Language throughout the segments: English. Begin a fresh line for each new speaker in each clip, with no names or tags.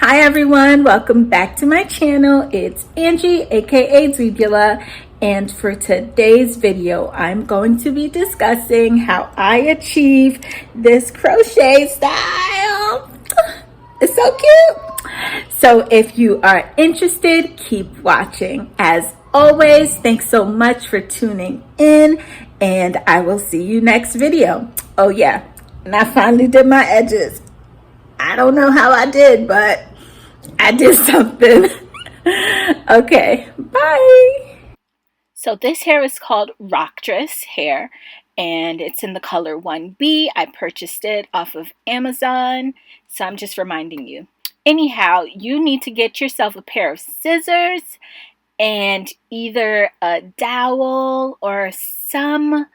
Hi everyone, welcome back to my channel. It's Angie, aka Zebula, and for today's video, I'm going to be discussing how I achieve this crochet style. It's so cute. So if you are interested, keep watching. As always, thanks so much for tuning in, and I will see you next video. Oh yeah, and I finally did my edges. I don't know how I did, but I did something. Okay, bye. So this hair is called Rock Dress hair, and it's in the color 1B. I purchased it off of Amazon, so I'm just reminding you. Anyhow, you need to get yourself a pair of scissors and either a dowel or some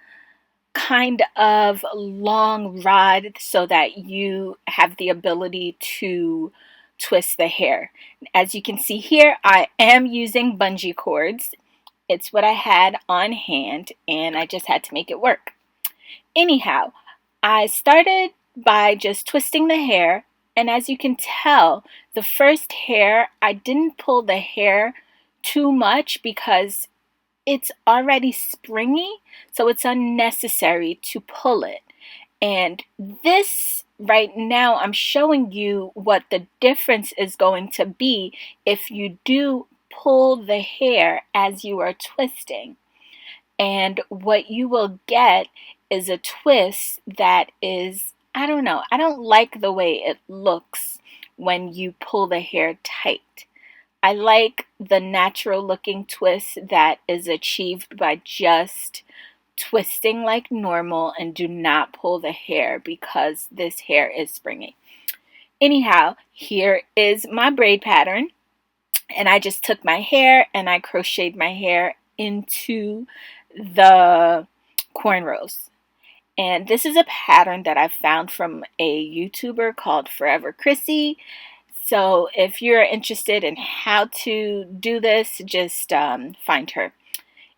kind of long rod so that you have the ability to twist the hair. As you can see here, I am using bungee cords. It's what I had on hand and I just had to make it work. Anyhow, I started by just twisting the hair, and as you can tell, the first hair, I didn't pull the hair too much because it's already springy, so it's unnecessary to pull it. And this right now, I'm showing you what the difference is going to be if you do pull the hair as you are twisting. And what you will get is a twist that is, I don't know, I don't like the way it looks when you pull the hair tight. I like the natural looking twist that is achieved by just twisting like normal and do not pull the hair because this hair is springy. Anyhow, here is my braid pattern, and I just took my hair and I crocheted my hair into the cornrows. And this is a pattern that I found from a YouTuber called Forever Chrissy. So if you're interested in how to do this, just find her.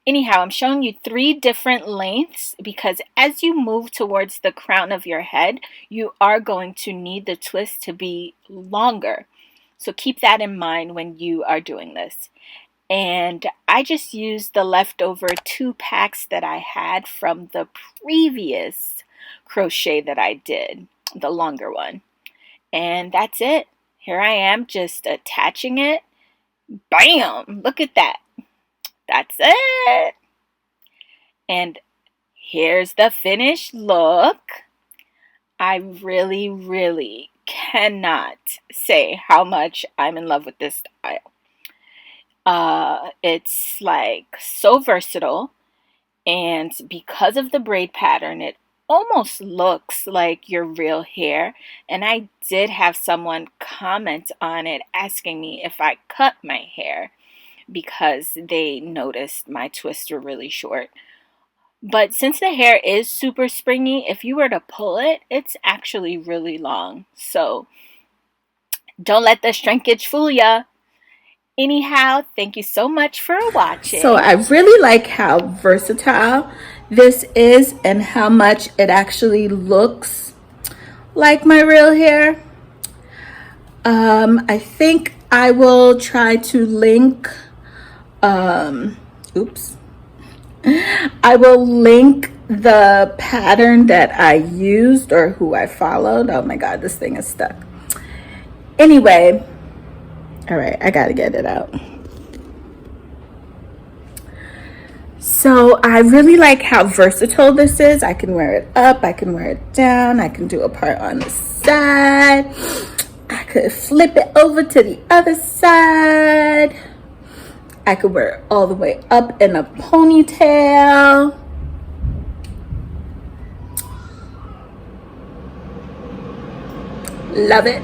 Anyhow, I'm showing you 3 different lengths because as you move towards the crown of your head, you are going to need the twist to be longer. So keep that in mind when you are doing this. And I just used the leftover 2 packs that I had from the previous crochet that I did, the longer one. And that's it. Here I am just attaching it. Bam! Look at that. That's it. And here's the finished look. I really cannot say how much I'm in love with this style. It's like so versatile, and because of the braid pattern, it almost looks like your real hair. And I did have someone comment on it asking me if I cut my hair because they noticed my twists were really short. But since the hair is super springy, if you were to pull it, it's actually really long. So don't let the shrinkage fool ya. Anyhow, thank you so much for watching. So I really like how versatile this is and how much it actually looks like my real hair. I think I will try to link, I will link the pattern that I used or who I followed. Oh my God, this thing is stuck. Anyway, all right, I gotta get it out. So I really like how versatile this is. I can wear it up, I can wear it down, I can do a part on the side. I could flip it over to the other side. I could wear it all the way up in a ponytail. Love it.